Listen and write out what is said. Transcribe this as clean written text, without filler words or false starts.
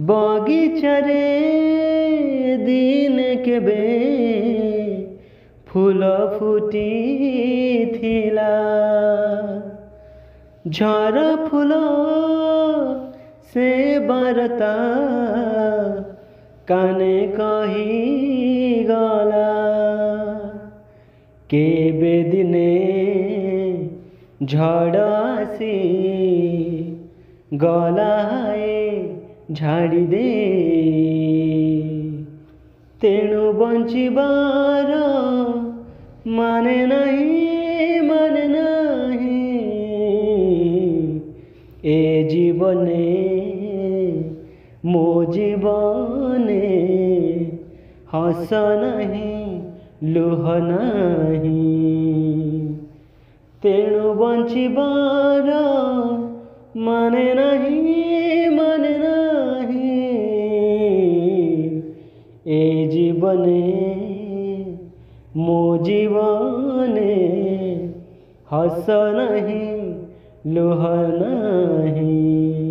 बगीचारे दिन केबे फूल फुटी थिला झर फूल से बारता काने कही गला केबे दिने झड़ आसी गलाए झाड़ी दे तेणु बंचिबार माने नहीं ए जीवने मो जीवने हस नहीं लुह नहीं तेणु बंचिबार माने नहीं ए जीवने मो जीवने हस नहीं लुह नहीं।